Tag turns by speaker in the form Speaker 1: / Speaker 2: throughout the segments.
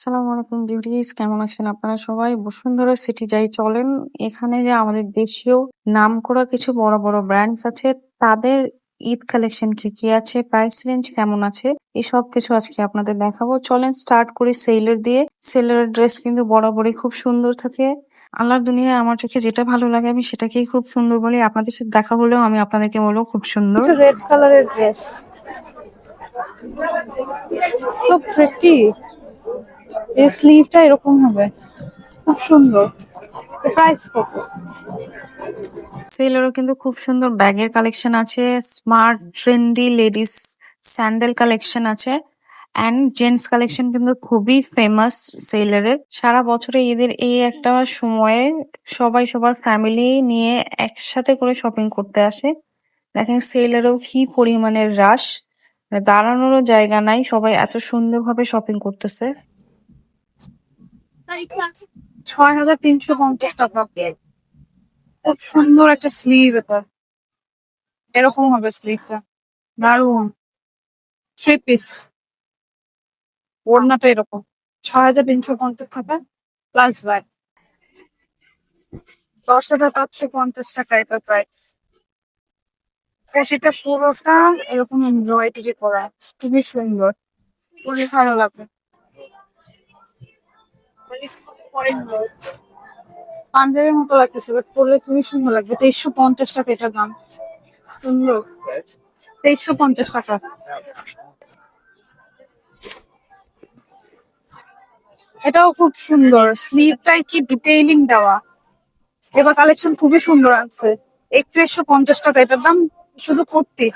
Speaker 1: আসসালামু আলাইকুম বিউটিস, কেমন আছেন আপনারা সবাই? বসুন্ধরা সিটি যাই চলেন। এখানে যে আমাদের দেশীয় নামকরা কিছু বড় বড় ব্র্যান্ডস আছে, তাদের ঈদ কালেকশন কি কি আছে, প্রাইস রেঞ্জ কেমন আছে, এই সব কিছু আজকে আপনাদের দেখাবো। চলেন স্টার্ট করি সেলের দিয়ে। সেলের ড্রেস কিন্তু বরাবরই খুব সুন্দর থাকে। আল্লাহর দুনিয়ায় আমার চোখে যেটা ভালো লাগে আমি সেটাকেই খুব সুন্দর বলি। আপনাদের সাথে দেখা হলেও আমি আপনাদেরকে বলবো খুব সুন্দর।
Speaker 2: একটা রেড কালারের ড্রেস, সো প্রিটি। এই স্লিভটা এরকম হবে, খুব সুন্দর। প্রাইস কত?
Speaker 1: সেলেরও কিন্তু খুব সুন্দর ব্যাগের কালেকশন আছে, smart trendy ladies sandal collection আছে, অ্যান্ড জেন্টস কালেকশন কিন্তু খুবই ফেমাস সেলের। সারা বছরে ঈদের এই একটা সময়ে সবাই সবার ফ্যামিলি নিয়ে একসাথে করে শপিং করতে আসে। দেখেন সেলেরও কি পরিমাণের রাশ, দাঁড়ানোরও জায়গা নাই, সবাই এত সুন্দরভাবে শপিং করতেছে।
Speaker 2: 6350 টাকা। খুব সুন্দর একটা স্লিভ, এটা এরকম হবে স্লিভটা, দারুন। থ্রি পিস, ওড়নাটা এরকম। 6350 টাকা প্লাস ভ্যাট। 10,550 টাকা এটা প্রাইস। সেটা পুরোটা এরকম এমব্রয়ডারি করা, খুবই সুন্দর, খুবই ভালো লাগবে। পাঞ্জাবের মতো লাগতেছে, বাট পরলে খুবই সুন্দর লাগবে। 2350 টাকা এটার দাম। সুন্দর, 2350 টাকা। এটাও খুব সুন্দর, স্লিভটাই কি ডিটেইলিং দেওয়া। এবার কালেকশন খুবই সুন্দর আছে। 3150 টাকা এটার দাম, শুধু কুর্তি।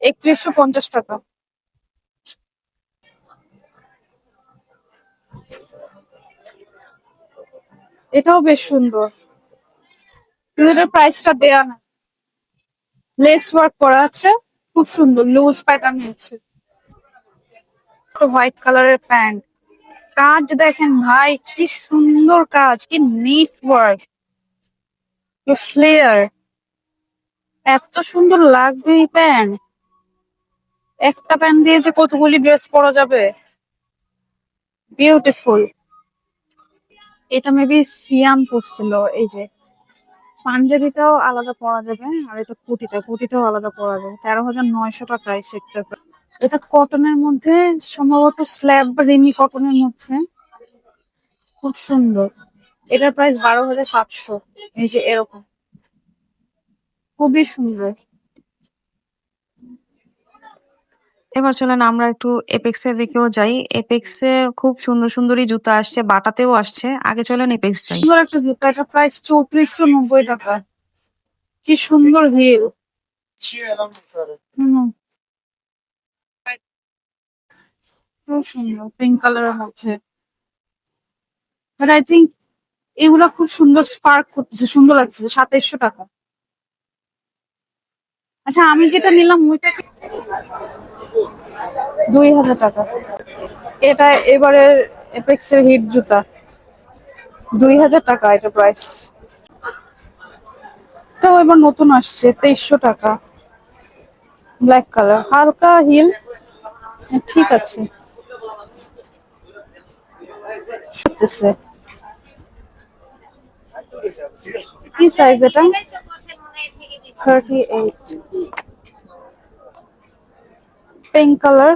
Speaker 2: 3150 টাকা। এটাও বেশ সুন্দর, কিন্তু এটার প্রাইসটা দেয়া না। লেস ওয়ার্ক করা আছে, খুব সুন্দর, লুজ প্যাটার্ন আছে। হোয়াইট কালারের প্যান্ট, কাজ দেখেন ভাই, কি সুন্দর কাজ, কি নিট ওয়ার্ক, কি ফ্লেয়ার। এত সুন্দর লাগবে এই প্যান্ট। একটা প্যান্ট দিয়ে যে কতগুলি ড্রেস পরা যাবে, বিউটিফুল। এটা মেবি সিয়াম পরছিল। এই যে পাঞ্জাবিটাও আলাদা পরা যাবে, আর এটা কুটিটাও আলাদা পরা যাবে। 13,900 টাকা এই সেটটা। এটা কটনের মধ্যে, সম্ভবত স্ল্যাব বা রিমি কটনের মধ্যে, খুব সুন্দর। এটার প্রাইস 12,500। এই যে এরকম, খুবই সুন্দর।
Speaker 1: এবার চলেন আমরা একটু এপেক্স এর দিকেও যাই। এপেক্সে খুব সুন্দর সুন্দরী জুতা আসছে, বাটাতেও আসছে। আগে চলেন এপেক্স যাই।
Speaker 2: সুন্দর একটা জুতা, এটা প্রাইস 3490 টাকা। কি সুন্দর হিল। হুম, খুব সুন্দর, পিঙ্ক কালারের মধ্যে। বাট আই থিঙ্ক এগুলা খুব সুন্দর স্পার্ক করতেছে, সুন্দর লাগছে। 2700 টাকা। আচ্ছা, আমি যেটা নিলাম ওইটা 2000 টাকা। এটা এবারের এপেক্স এর হিট জুতা, 2000 টাকা এটা প্রাইস। এটাও এবার নতুন আসছে, 2300 টাকা। ব্ল্যাক কালার, হালকা হিল, ঠিক আছে। শুতেছে। কি সাইজ এটা? 38। পিঙ্ক কালার,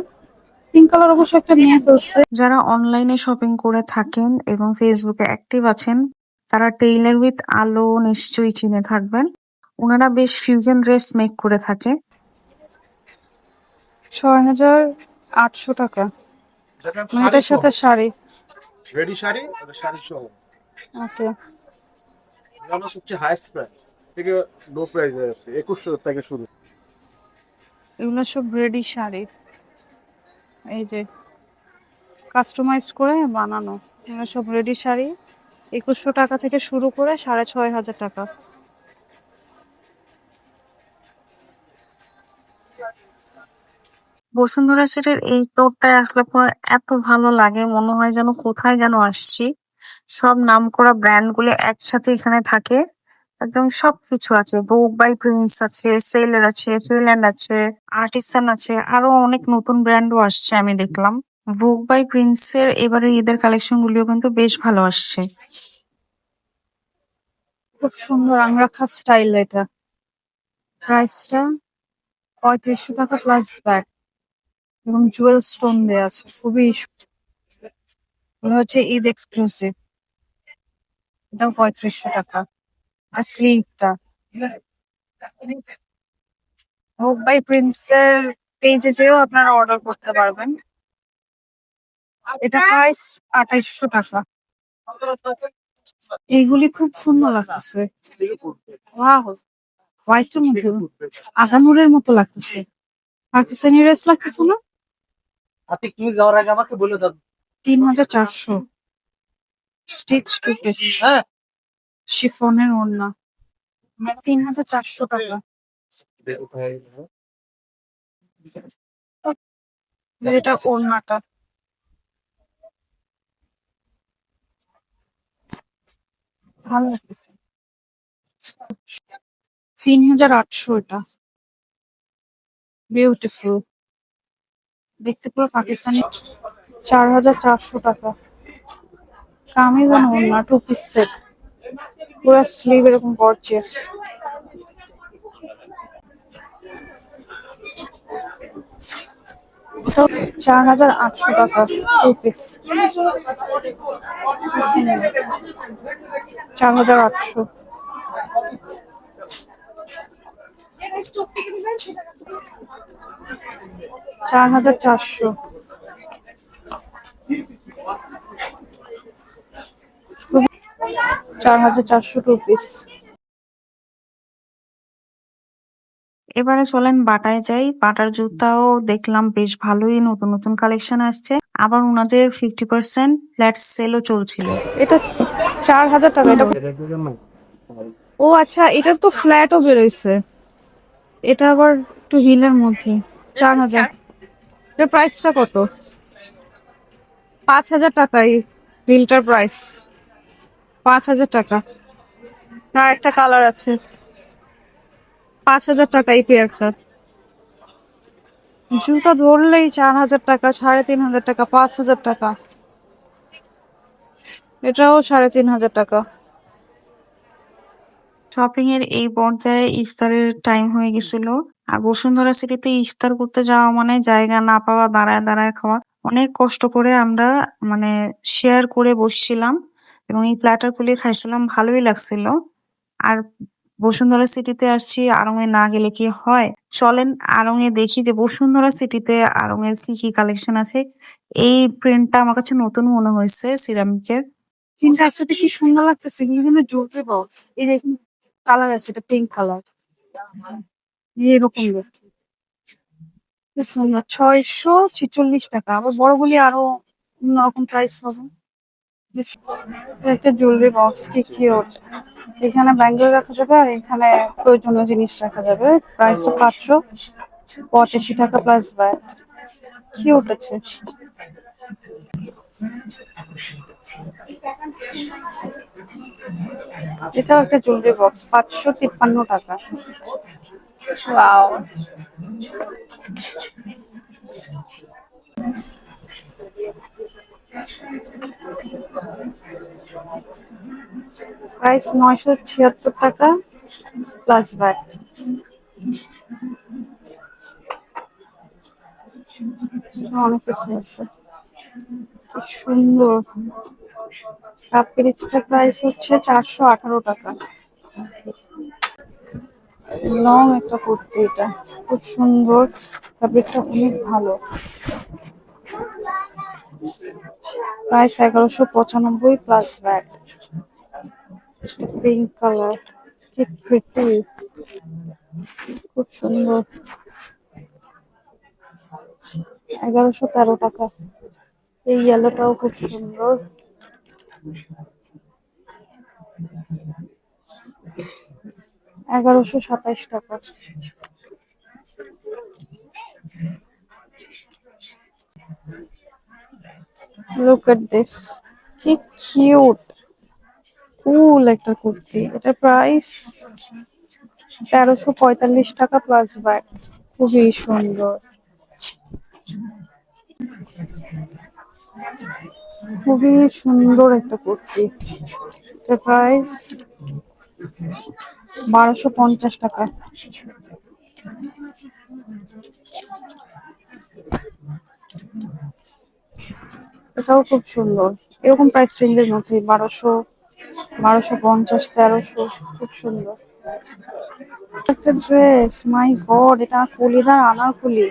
Speaker 2: পিঙ্ক কালার অবশ্য একটা নিয়ে ফেলছে।
Speaker 1: যারা অনলাইনে শপিং করে থাকেন এবং ফেসবুকে অ্যাক্টিভ আছেন, তারা টেইলর উইথ আলো নিশ্চয়ই চিনে থাকবেন। ওনারা বেশ ফিউশন ড্রেস মেক করে থাকে।
Speaker 2: 6800 টাকা। মানে এটার সাথে শাড়ি।
Speaker 3: রেডি শাড়ি, এটা শাড়ি সহ।
Speaker 2: ওকে।
Speaker 3: আমরা সবচেয়ে হাইস্ট প্রাইস থেকে লো প্রাইসে আছে 2100 থেকে শুরু।
Speaker 2: এগুলো সব রেডি শাড়ি, এই যে কাস্টমাইজড করে বানানো। এগুলো সব রেডি শাড়ি, 2100 টাকা থেকে শুরু করে 6500 টাকা।
Speaker 1: বসুন্ধরা সেটের এই টোরটায় আসলে পরে এত ভালো লাগে, মনে হয় যেন কোথায় যেন আসছি। সব নামকরা ব্র্যান্ড গুলো একসাথে এখানে থাকে। একদম সবকিছু আছে, ভোগ বাই প্রিন্স আছে, সেলের আছে, ফিল্যান্ড আছে, আর্টিসান আছে, আরো অনেক নতুন ব্র্যান্ডও আসছে আমি দেখলাম। ভোগ বাই প্রিন্সের এবারে ঈদের কালেকশন গুলিও কিন্তু বেশ ভালো আসছে।
Speaker 2: খুব সুন্দর আংরাখা স্টাইল এটা। প্রাইসটা ৩৫০০ টাকা প্লাস ব্যাট এবং জুয়েল স্টোন দেওয়া আছে। খুবই এগুলো হচ্ছে ঈদ এক্সক্লুসিভ। এটাও ৩৫০০ টাকা। আর স্লিভটা হোক বাই প্রিন্সের পেজে যেও আপনারা অর্ডার করতে পারবেন। এটা প্রাইস ২৮০০ টাকা। এইগুলি খুব সুন্দর লাগতেছে। ওয়াও, হোয়াইটের মধ্যে আগানুরের মতো লাগতেছে। পাকিস্তানি ড্রেস লাগতেছে না?
Speaker 4: আতিক, তুমি যাওয়ার আগে আমাকে বলে দাও।
Speaker 2: ৩৪০০ স্টিচ টু পিস,
Speaker 4: হ্যাঁ,
Speaker 2: শিফনের ওড়না, ৩৪০০ টাকা। এটা ওড়নাটা ভালো লাগতেছে। ৩৮০০ এটা বিউটিফুল, দেখতে পুরো পাকিস্তানি। ৪৪০০ টাকা কামিজ আর ওড়না, টু পিস সেট, পুরো স্লিভ এরকম গর্জিয়াস। এটা ৪৮০০ টাকা টু পিস, ৪৮০০। ৪৪০০, ৪৪০০ two piece.
Speaker 1: এবারে চলেন বাটায় যাই। বাটার জুতাও দেখলাম বেশ ভালোই নতুন নতুন কালেকশন আসছে, আবার ওনাদের 50% ফ্ল্যাট সেলও চলছিল।
Speaker 2: এটা ৪০০০ টাকা। এটা ও আচ্ছা, এটার তো ফ্ল্যাটও বেরোইছে। এটা আবার একটু হিলের মধ্যে। ৪০০০। এটার প্রাইসটা কত? ৫০০০ টাকাই হিলটার প্রাইস। ৫০০০ টাকা। আর একটা কালার আছে, ৫০০০ টাকা এই পেয়ারটা। জুতা ধরলেই ৪০০০ টাকা, ৩৫০০ টাকা, ৫০০০ টাকা। এটাও ৩৫০০ টাকা।
Speaker 1: শপিং এর এই পর্যায়ে ইফতারের টাইম হয়ে গেছিল, আর বসুন্ধরা সিটিতে ইফতার করতে যাওয়া মানে জায়গা না পাওয়া, দাঁড়ায় দাঁড়ায় খাওয়া। অনেক কষ্ট করে আমরা মানে শেয়ার করে বসছিলাম এবং এই প্ল্যাটার গুলি খাইছিলাম, ভালোই লাগছিল। আর বসুন্ধরা সিটিতে আসছি, আড়ং এ না গেলে কি হয়। চলেন আড়ং এ দেখি যে বসুন্ধরা সিটিতে আড়ং এর কি কি কালেকশন আছে। এই প্রিন্টটা আমার কাছে নতুন মনে হয়েছে, সিরামিকের।
Speaker 2: কিন্তু একসাথে কি সুন্দর লাগতেছে, এগুলো কিন্তু জ্বলতে বক্স। এই যে কালার আছে, এটা পিঙ্ক কালার, এরকম দেখতে কি সুন্দর। ৬৪৬ টাকা। আবার বড়গুলি আরো অন্যরকম প্রাইস হবে। এটা একটা জুয়েলারি বক্স, কি কিউট। এখানে ব্যাঙ্গেল রাখা যাবে আর এখানে প্রয়োজনীয় জিনিস রাখা যাবে। প্রাইসটা ৫৮৫ টাকা প্লাস ব্যাট। কিউট আছে। এটাও একটা জুয়েলারি বক্স, ৫৫৩ টাকা। ওয়াও, প্রাইস ৯৭৬ টাকা প্লাস ব্যাট। অনেক কিছু আছে, কি সুন্দর। কাপ পিরিচটার প্রাইস হচ্ছে ৪১৮ টাকা। লং একটা কুর্তি, এটা খুব সুন্দর, ফ্যাব্রিকটা অনেক ভালো। Price ১১৯৫ plus bat. Pink colour, কি প্রিটি, খুব সুন্দর। ১১১৩ টাকা। এই ইয়েলোটাও খুব সুন্দর। ১১২৭ টাকা। লুক এট দিস, কি কিউট, কুল একটা কুর্তি। এটার প্রাইস ১৩৪৫ টাকা প্লাস ব্যাট। খুবই সুন্দর। খুবই সুন্দর একটা কুর্তি। এটা প্রাইস 1250 টাকা। এটাও খুব সুন্দর, এরকম প্রাইস রেঞ্জের মধ্যে 1200, 1250, 1300, খুব সুন্দর একটা ড্রেস। মাই গড, এটা কলিদার আনারকলি,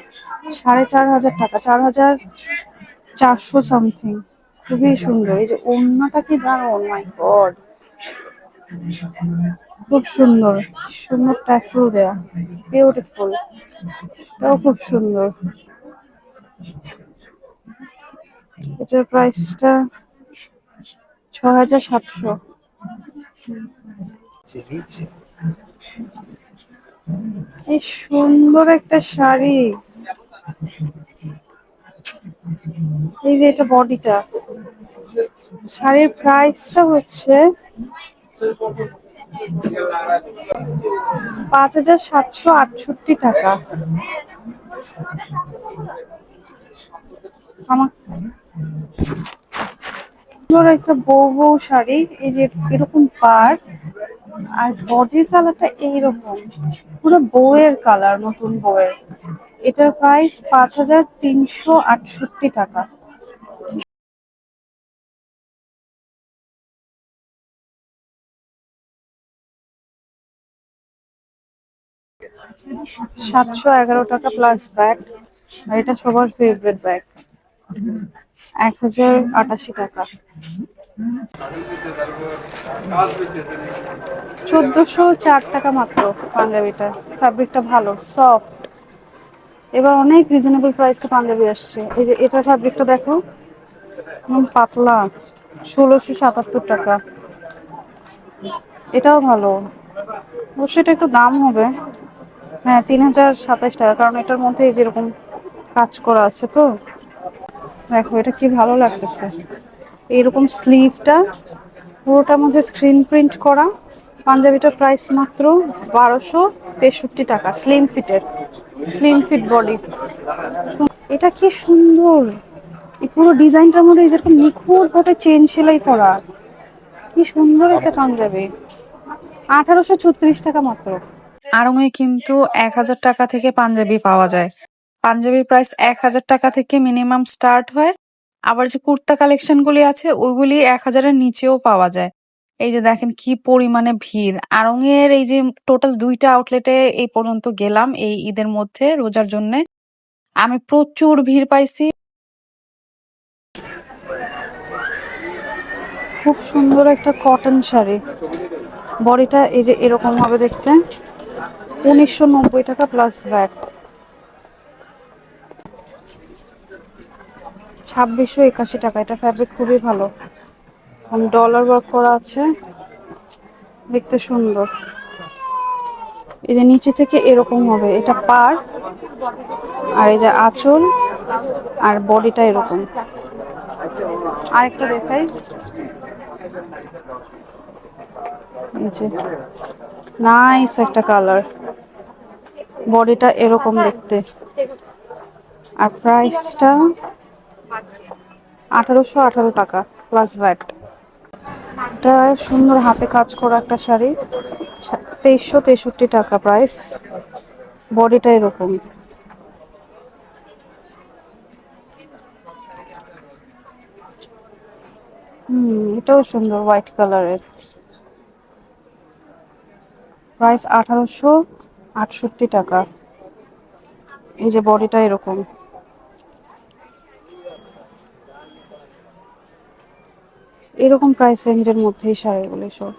Speaker 2: 4500 টাকা, 4400 সামথিং। খুবই সুন্দর, এই যে ওড়নাটা কি দারুন, মাই গড, খুব সুন্দর, কি সুন্দর ট্যাসেল দেয়া, বিউটিফুল। এটাও খুব সুন্দর। এটার প্রাইসটা 6700। কি সুন্দর একটা শাড়ি, এই যে এটা বডিটা। শাড়ির প্রাইসটা হচ্ছে 5768 টাকা। আমার সুন্দর একটা বউ বউ শাড়ি, এই যে এরকম পাড়, আর বডির কালারটা এইরকম, পুরো বউয়ের কালার, নতুন বউয়ের। এটার প্রাইস 5368 টাকা। 711 টাকা প্লাস ব্যাগ। আর এটা সবার ফেভারিট ব্যাগ, 1088 টাকা। 1404 টাকা মাত্র পাঞ্জাবিটা। ফ্যাব্রিকটা ভালো, সফট। এবার অনেক রিজনেবল প্রাইসে পাঞ্জাবি আসছে। এই যে এটার ফ্যাব্রিকটা দেখো, পাতলা, 1677 টাকা। এটাও ভালো, অবশ্যই এটা একটু দাম হবে। হ্যাঁ, 3027 টাকা, কারণ এটার মধ্যে এই যেরকম কাজ করা আছে তো। দেখো এটা কি ভালো লাগতেছে, এইরকম স্লিভটা পুরোটার মধ্যে স্ক্রিন প্রিন্ট করা। পাঞ্জাবিটার প্রাইস মাত্র 1263 টাকা, স্লিম ফিটের, স্লিম ফিট বডি। এটা কি সুন্দর, এই পুরো ডিজাইনটার মধ্যে যেরকম নিখুঁত ভাবে চেন সেলাই করা, কি সুন্দর একটা পাঞ্জাবি। 1836 টাকা মাত্র।
Speaker 1: আড়ংয়ে কিন্তু 1000 টাকা থেকে পাঞ্জাবি পাওয়া যায়। পাঞ্জাবির প্রাইস 1000 টাকা থেকে মিনিমাম স্টার্ট হয়। আবার যে কুর্তা কালেকশন গুলি আছে ওইগুলি 1000-এর নিচেও পাওয়া যায়। এই যে দেখেন কি পরিমাণে ভিড়। আড়ংয়ের এই যে টোটাল 2টা আউটলেটে এই পর্যন্ত গেলাম এই ঈদের মধ্যে, রোজার জন্য আমি প্রচুর ভিড় পাইছি।
Speaker 2: খুব সুন্দর একটা কটন শাড়ি, বডিটা এই যে এরকম হবে দেখতে, 1990 টাকা প্লাস ভ্যাট। 2681 টাকা। এটা ফ্যাব্রিক খুবই ভালো, ডলার ওয়ার্ক করা আছে, দেখতে সুন্দর। এই যে নিচে থেকে এরকম হবে, এটা পার, আর এই যে আঁচল, আর বডিটা এরকম। আরেকটা দেখাই, এই যে নাইস একটা কালার, বডিটা এরকম দেখতে। আর প্রাইসটা 1818 টাকা প্লাস ভ্যাট। এটা সুন্দর হাতে কাজ করা একটা শাড়ি, 2363 টাকা প্রাইস, বডিটা এরকম। এটাও সুন্দর, হোয়াইট কালারের, প্রাইস 1868 টাকা। এই যে বডিটা এরকম। এরকম প্রাইস রেঞ্জের মধ্যেই শাড়িগুলি সব।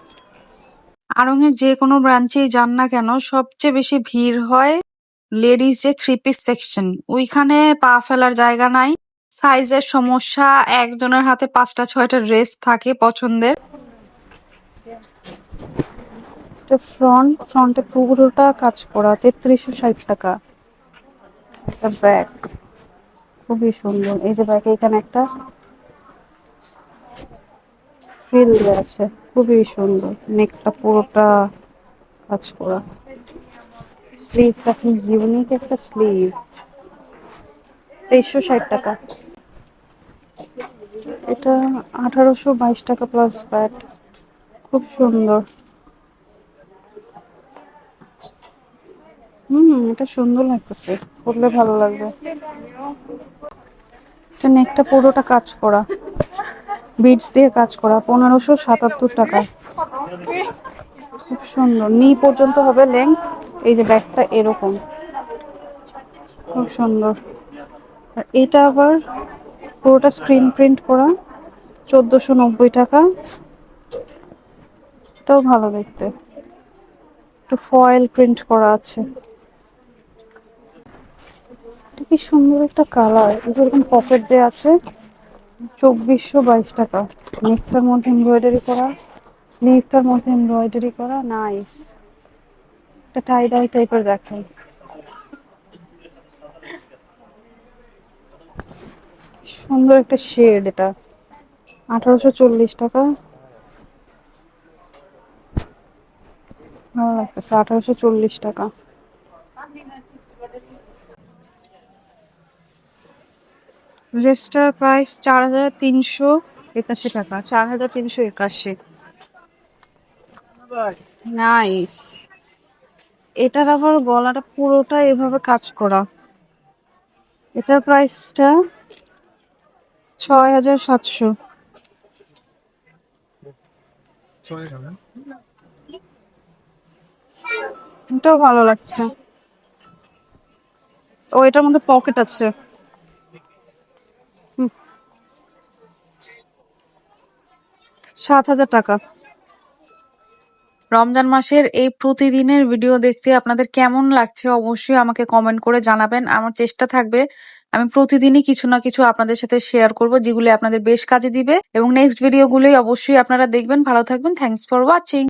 Speaker 1: আড়ংয়ের যে কোনো ব্রাঞ্চেই যান না কেন সবচেয়ে বেশি ভিড় হয় লেডিস যে 3 পিস সেকশন, ওইখানে পা ফেলার জায়গা নাই। সাইজের সমস্যা, একজনের হাতে 5টা 6টা ড্রেস থাকে পছন্দের।
Speaker 2: এটা ফ্রন্টে পুরোটা কাজ করা, 3360 টাকা। একটা ব্যাগ খুবই সুন্দর, এই যে ব্যাগে এখানে একটা ফ্রিল দেওয়া আছে, খুবই সুন্দর। নেকটা পুরোটা কাজ করা, স্লিভটা কি ইউনিক একটা স্লিভ। 2360 টাকা। এটা 1822 টাকা প্লাস ভ্যাট। খুব সুন্দর। এটা সুন্দর লাগতেছে, পরলে ভালো লাগবে। এটা নেকটা পুরোটা কাজ করা, বিটস দিয়ে কাজ করা, 1577 টাকা। খুব সুন্দর, নি পর্যন্ত হবে লেন্থ। এই যে ব্যাগটা এরকম, খুব সুন্দর। আর এটা আবার পুরোটা স্ক্রিন প্রিন্ট করা, 1490 টাকা। এটাও ভালো দেখতে, একটু ফয়েল প্রিন্ট করা আছে। এটা কি সুন্দর একটা কালার, যেরকম পকেট দেওয়া আছে। 2422 টাকা। নেকটার মধ্যে এমব্রয়ডারি করা, স্লিভটার মধ্যে এমব্রয়ডারি করা, নাইস। একটা টাই ডাই টাইপের দেখেন, সুন্দর একটা শেড। এটা 1840 টাকা। ভালো লাগতেছে, 1840 টাকা। ড্রেসটার প্রাইস 4381 টাকা, 4381। নাইস। এটার আবার গলাটা পুরোটা এভাবে কাজ করা। এটার প্রাইসটা 6700। এটাও ভালো লাগছে। ও, এটার মধ্যে পকেট আছে। 7000 টাকা।
Speaker 1: রমজান মাসের এই প্রতিদিনের ভিডিও দেখতে আপনাদের কেমন লাগছে অবশ্যই আমাকে কমেন্ট করে জানাবেন। আমার চেষ্টা থাকবে আমি প্রতিদিনই কিছু না কিছু আপনাদের সাথে শেয়ার করব, যেগুলি আপনাদের বেশ কাজে দিবে, এবং নেক্সট ভিডিওগুলোই অবশ্যই আপনারা দেখবেন। ভালো থাকবেন। Thanks for watching.